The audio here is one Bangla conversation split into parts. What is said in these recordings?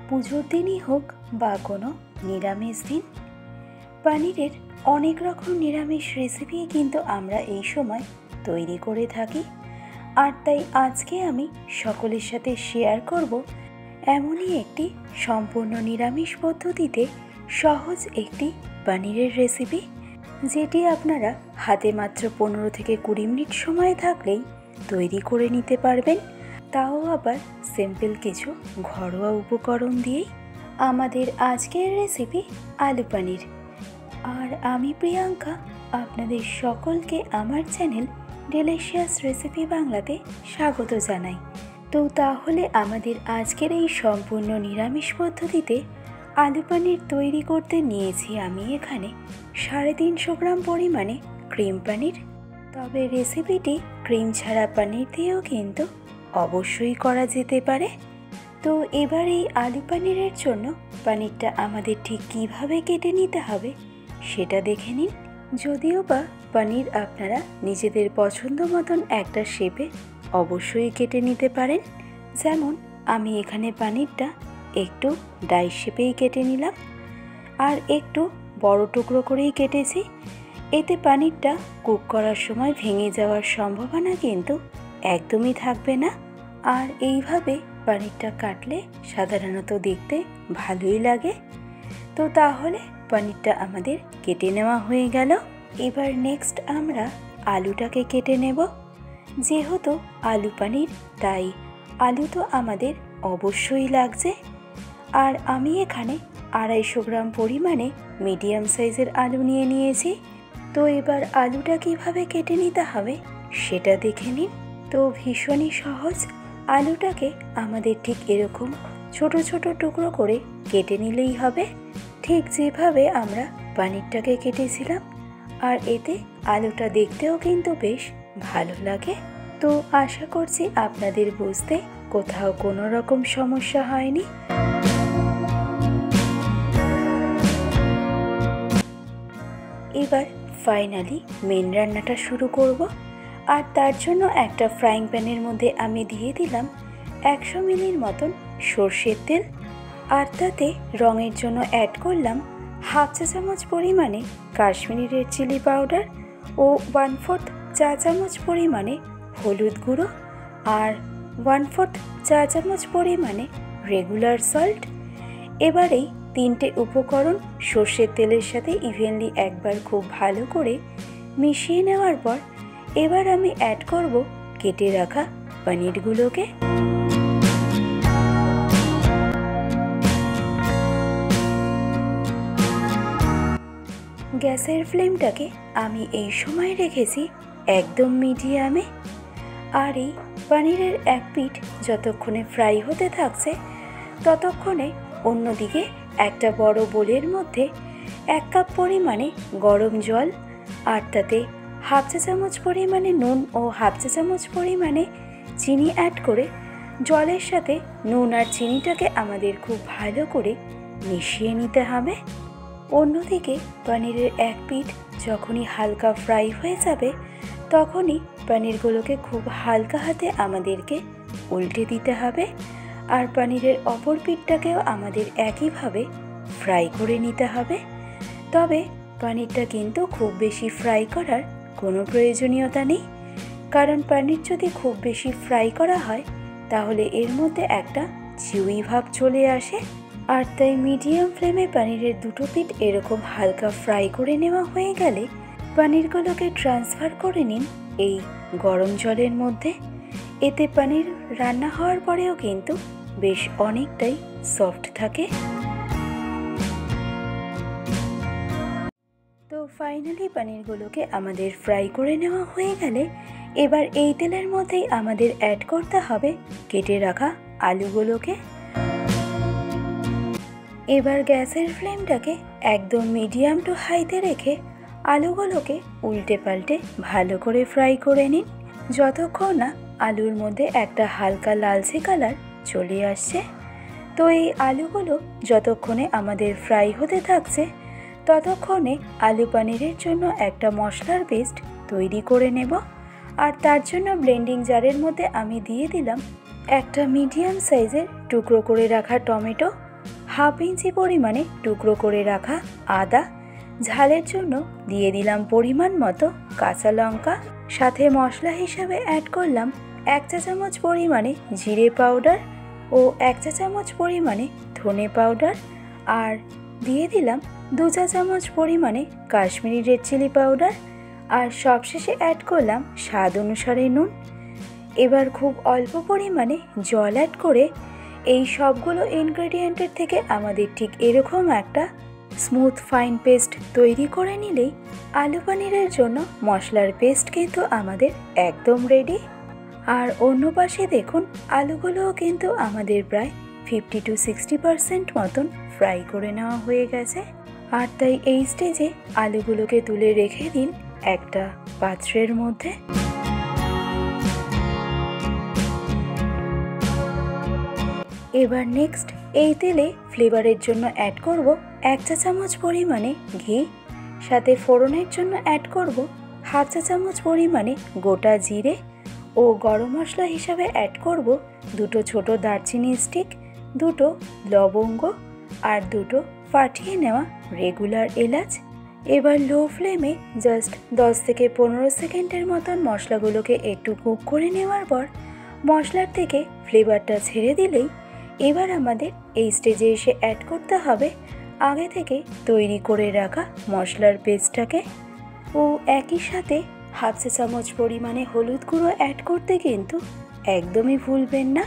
পুজোর দিনই হোক বা কোনো নিরামিষ দিন, পনিরের অনেক রকম নিরামিষ রেসিপি কিন্তু আমরা এই সময় তৈরি করে থাকি। আর তাই আজকে আমি সকলের সাথে শেয়ার করব এমনই একটি সম্পূর্ণ নিরামিষ পদ্ধতিতে সহজ একটি পনিরের রেসিপি, যেটি আপনারা হাতে মাত্র 15 থেকে 20 মিনিট সময় থাকলেই তৈরি করে নিতে পারবেন, তাও আবার সিম্পল কিছু ঘরোয়া উপকরণ দিয়েই। আমাদের আজকের রেসিপি আলু পনির। আর আমি প্রিয়াঙ্কা আপনাদের সকলকে আমার চ্যানেল ডেলিশিয়াস রেসিপি বাংলাতে স্বাগত জানাই। তো তাহলে আমাদের আজকের এই সম্পূর্ণ নিরামিষ পদ্ধতিতে আলু পনির তৈরি করতে নিয়েছি আমি এখানে 350 গ্রাম পরিমাণে ক্রিম পনির। তবে রেসিপিটি ক্রিম ছাড়া পনির দিয়েও কিন্তু অবশ্যই করা যেতে পারে। তো এবার এই আলু পনিরের জন্য পনিরটা আমাদের ঠিক কিভাবে কেটে নিতে হবে সেটা দেখে নিন। যদিও বা পনির আপনারা নিজেদের পছন্দ মতন একটা শেপে অবশ্যই কেটে নিতে পারেন। যেমন আমি এখানে পনিরটা একটু ডাই শেপেই কেটে নিলাম, আর একটু বড় টুকরো করেই কেটেছি। এতে পনিরটা কুক করার সময় ভেঙে যাওয়ার সম্ভাবনা কিন্তু একদমই থাকবে না। আর এইভাবে পনিরটা কাটলে সাধারণত দেখতে ভালোই লাগে। তো তাহলে পনিরটা আমাদের কেটে নেওয়া হয়ে গেল। এবার নেক্সট আমরা আলুটাকে কেটে নেব। যেহেতু আলু পনির, তাই আলু তো আমাদের অবশ্যই লাগছে। আর আমি এখানে 250 গ্রাম পরিমাণে মিডিয়াম সাইজের আলু নিয়ে নিয়েছি। তো এবার আলুটা কিভাবে কেটে নিতে হবে সেটা দেখে নিন। তো ভীষণই সহজ। আলুটাকে আমাদের ঠিক এরকম ছোট ছোট টুকরো করে কেটে নিলেই হবে, ঠিক যেভাবে আমরা পনিরটাকে কেটেছিলাম। আর এতে আলুটা দেখতেও কিন্তু বেশ ভালো লাগে। তো আশা করছি আপনাদের বুঝতে কোথাও কোনো রকম সমস্যা হয়নি। এবার ফাইনালি মেন রান্নাটা শুরু করব। আর তার জন্য একটা ফ্রাইং প্যানের মধ্যে আমি দিয়ে দিলাম 100 মিলির মতন সর্ষের তেল। আর তাতে রঙের জন্য অ্যাড করলাম 1/2 চা চামচ পরিমাণে কাশ্মীরি রেড চিলি পাউডার ও 1/4 চা চামচ পরিমাণে হলুদ গুঁড়ো আর 1/4 চা চামচ পরিমাণে রেগুলার সল্ট। এবার এই 3টে উপকরণ সর্ষের তেলের সাথে ইভেনলি একবার খুব ভালো করে মিশিয়ে নেওয়ার পর এবার আমি অ্যাড করব কেটে রাখা পনিরগুলোকে। গ্যাসের ফ্লেমটাকে আমি এই সময় রেখেছি একদম মিডিয়ামে। আর এই পনিরের এক পিঠ যতক্ষণে ফ্রাই হতে থাকছে ততক্ষণে অন্যদিকে একটা বড় বোলের মধ্যে 1 কাপ পরিমাণে গরম জল, আর তাতে 1/2 চা চামচ পরিমাণে নুন ও 1/2 চা চামচ পরিমাণে চিনি অ্যাড করে জলের সাথে নুন আর চিনিটাকে আমাদের খুব ভালো করে মিশিয়ে নিতে হবে। অন্যদিকে পনিরের এক পিঠ যখনই হালকা ফ্রাই হয়ে যাবে তখনই পনিরগুলোকে খুব হালকা হাতে আমাদেরকে উল্টে দিতে হবে। আর পনিরের অপর পিঠটাকেও আমাদের একইভাবে ফ্রাই করে নিতে হবে। তবে পনিরটা কিন্তু খুব বেশি ফ্রাই করার কোনো প্রয়োজনীয়তা নেই, কারণ পনির যদি খুব বেশি ফ্রাই করা হয় তাহলে এর মধ্যে একটা চিউই ভাব চলে আসে। আর তাই মিডিয়াম ফ্লেমে পনিরের দুটো পিঠ এরকম হালকা ফ্রাই করে নেওয়া হয়ে গেলে পনিরগুলোকে ট্রান্সফার করে নিন এই গরম জলের মধ্যে। এতে পনির রান্না হওয়ার পরেও কিন্তু বেশ অনেকটাই সফট থাকে। তো ফাইনালি পনিরগুলোকে আমাদের ফ্রাই করে নেওয়া হয়ে গেলে এবার এই তেলের মধ্যেই আমাদের অ্যাড করতে হবে কেটে রাখা আলুগুলোকে। এবার গ্যাসের ফ্লেমটাকে একদম মিডিয়াম টু হাইতে রেখে আলুগুলোকে উল্টে পাল্টে ভালো করে ফ্রাই করে নিন, যতক্ষণ না আলুর মধ্যে একটা হালকা লালচে কালার চলে আসছে। তো এই আলুগুলো যতক্ষণে আমাদের ফ্রাই হতে থাকছে ততক্ষণে আলু পনিরের জন্য একটা মশলার পেস্ট তৈরি করে নেব। আর তার জন্য ব্লেন্ডিং জারের মধ্যে আমি দিয়ে দিলাম একটা মিডিয়াম সাইজের টুকরো করে রাখা টমেটো হাফ ইঞ্চি পরিমাণে টুকরো করে রাখা আদা, ঝালের জন্য দিয়ে দিলাম পরিমাণ মতো কাঁচা লঙ্কা, সাথে মশলা হিসাবে অ্যাড করলাম 1 চা চামচ পরিমাণে জিরে পাউডার ও 1 চা চামচ পরিমাণে ধনে পাউডার, আর দিয়ে দিলাম 2 চা চামচ পরিমাণে কাশ্মীরি রেড চিলি পাউডার, আর সবশেষে অ্যাড করলাম স্বাদ অনুসারে নুন। এবার খুব অল্প পরিমাণে জল অ্যাড করে এই সবগুলো ইনগ্রেডিয়েন্টের থেকে আমাদের ঠিক এরকম একটা স্মুথ ফাইন পেস্ট তৈরি করে নিলেই আলু পনিরের জন্য মশলার পেস্ট কিন্তু আমাদের একদম রেডি। আর অন্য পাশে দেখুন আলুগুলোও কিন্তু আমাদের প্রায় 50 to 60% মতন ফ্রাই করে নেওয়া হয়ে গেছে। আর তাই এই স্টেজে আলুগুলোকে তুলে রেখে দিন একটা পাত্রের মধ্যে। এবার নেক্সট এই তেলে ফ্লেভারের জন্য অ্যাড করব 1 চা চামচ পরিমাণে ঘি, সাথে ফোড়নের জন্য অ্যাড করব হাফ চা চামচ পরিমাণে গোটা জিরে ও গরম মশলা হিসাবে অ্যাড করব 2টো ছোট দারচিনি স্টিক, 2টো লবঙ্গ আর 2টো ফাটিয়ে নেওয়া রেগুলার এলাচ। এবার লো ফ্লেমে জাস্ট 10 থেকে 15 সেকেন্ডের মতন মশলাগুলোকে একটু কুক করে নেওয়ার পর মশলার থেকে ফ্লেভারটা ছেড়ে দিলেই এবার আমাদের এই স্টেজে এসে অ্যাড করতে হবে আগে থেকে তৈরি করে রাখা মশলার পেস্টটাকে, ও একই সাথে হাফ চা চামচ পরিমাণে হলুদ গুঁড়ো অ্যাড করতে কিন্তু একদমই ভুলবেন না।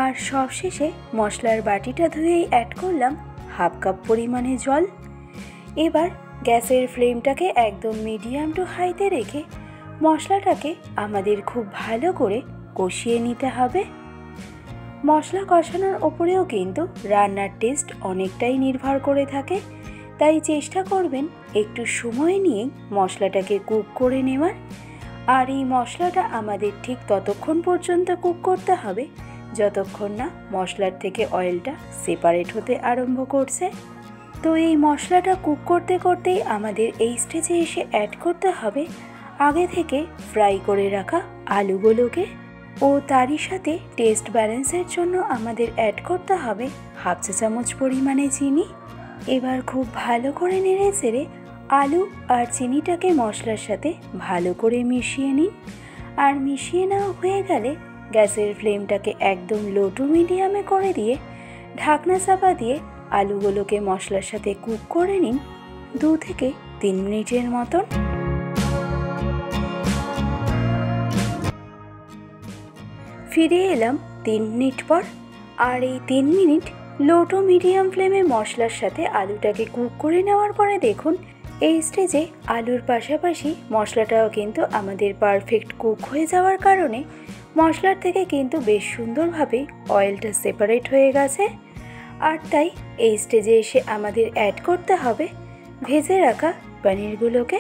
আর সবশেষে মশলার বাটিটা ধুয়েই অ্যাড করলাম হাফ কাপ পরিমাণে জল। এবার গ্যাসের ফ্লেমটাকে একদম মিডিয়াম টু হাইতে রেখে মশলাটাকে আমাদের খুব ভালো করে কষিয়ে নিতে হবে। মশলা কষানোর ওপরেও কিন্তু রান্নার টেস্ট অনেকটাই নির্ভর করে থাকে, তাই চেষ্টা করবেন একটু সময় নিয়েই মশলাটাকে কুক করে নেওয়ার। আর এই মশলাটা আমাদের ঠিক ততক্ষণ পর্যন্ত কুক করতে হবে যতক্ষণ না মশলার থেকে অয়েলটা সেপারেট হতে আরম্ভ করছে। তো এই মশলাটা কুক করতে করতেই আমাদের এই স্টেজে এসে অ্যাড করতে হবে আগে থেকে ফ্রাই করে রাখা আলুগুলোকে, ও তারই সাথে টেস্ট ব্যালেন্সের জন্য আমাদের অ্যাড করতে হবে হাফ চা চামচ পরিমাণে চিনি। এবার খুব ভালো করে নেড়ে চেড়ে আলু আর চিনিটাকে মশলার সাথে ভালো করে মিশিয়ে নিন। আর মিশিয়ে নেওয়া হয়ে গেলে গ্যাসের ফ্লেমটাকে একদম লো টু মিডিয়ামে করে দিয়ে ঢাকনা চাপা দিয়ে আলুগুলোকে মশলার সাথে কুক করে নিন 2 থেকে 3 মিনিটের মতন। ফিরে এলাম 3 মিনিট পর। আর এই 3 মিনিট লো টু মিডিয়াম ফ্লেমে মশলার সাথে আলুটাকে কুক করে নেওয়ার পরে দেখুন এই স্টেজে আলুর পাশাপাশি মশলাটাও কিন্তু আমাদের পারফেক্ট কুক হয়ে যাওয়ার কারণে মশলার থেকে কিন্তু বেশ সুন্দরভাবে অয়েলটা সেপারেট হয়ে গেছে। আর তাই এই স্টেজে এসে আমাদের অ্যাড করতে হবে ভেজে রাখা পনিরগুলোকে।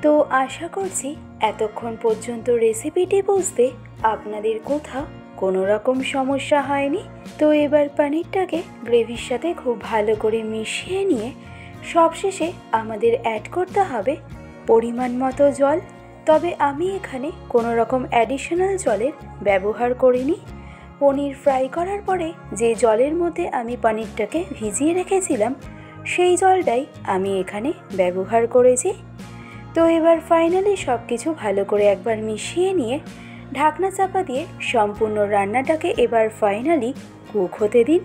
তো আশা করছি এতক্ষণ পর্যন্ত রেসিপিটি বুঝতে আপনাদের কোথাও কোনো রকম সমস্যা হয়নি। তো এবার পনিরটাকে গ্রেভির সাথে খুব ভালো করে মিশিয়ে নিয়ে সবশেষে আমাদের অ্যাড করতে হবে পরিমাণ মতো জল। তবে আমি এখানে কোনো রকম অ্যাডিশনাল জলের ব্যবহার করিনি। পনির ফ্রাই করার পরে যে জলের মধ্যে আমি পনিরটাকে ভিজিয়ে রেখেছিলাম সেই জলটাই আমি এখানে ব্যবহার করেছি। তো এবার ফাইনালি সব কিছু ভালো করে একবার মিশিয়ে নিয়ে ঢাকনা চাপা দিয়ে সম্পূর্ণ রান্নাটাকে এবার ফাইনালি কুক হতে দিন।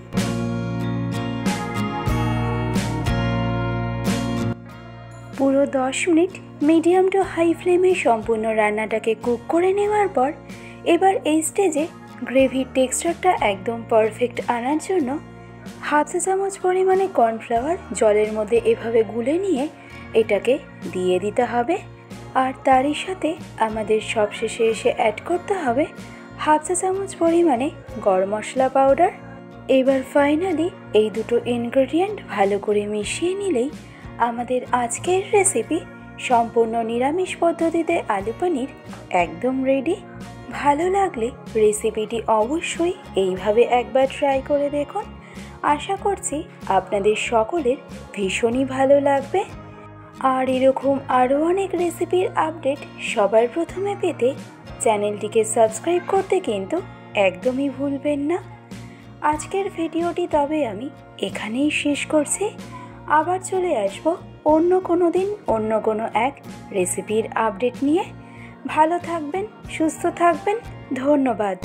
পুরো 10 মিনিট মিডিয়াম টু হাই ফ্লেমে সম্পূর্ণ রান্নাটাকে কুক করে নেওয়ার পর এবার এই স্টেজে গ্রেভির টেক্সচারটা একদম পারফেক্ট আনার জন্য হাফ চা চামচ পরিমাণে কর্নফ্লাওয়ার জলের মধ্যে এভাবে গুলে নিয়ে এটাকে দিয়ে দিতে হবে। আর তারই সাথে আমাদের সবশেষে এসে অ্যাড করতে হবে হাফ চা চামচ পরিমাণে গরম মশলা পাউডার। এবার ফাইনালি এই দুটো ইনগ্রেডিয়েন্ট ভালো করে মিশিয়ে নিলেই আমাদের আজকের রেসিপি সম্পূর্ণ নিরামিষ পদ্ধতিতে আলু পনির একদম রেডি। ভালো লাগলে রেসিপিটি অবশ্যই এইভাবে একবার ট্রাই করে দেখুন। আশা করছি আপনাদের সকলের ভীষণই ভালো লাগবে। আর এরকম আরও অনেক রেসিপির আপডেট সবার প্রথমে পেতে চ্যানেলটিকে সাবস্ক্রাইব করতে কিন্তু একদমই ভুলবেন না। আজকের ভিডিওটি তবে আমি এখানেই শেষ করছি। আবার চলে আসব অন্য কোনো দিন অন্য কোনো এক রেসিপির আপডেট নিয়ে। ভালো থাকবেন, সুস্থ থাকবেন। ধন্যবাদ।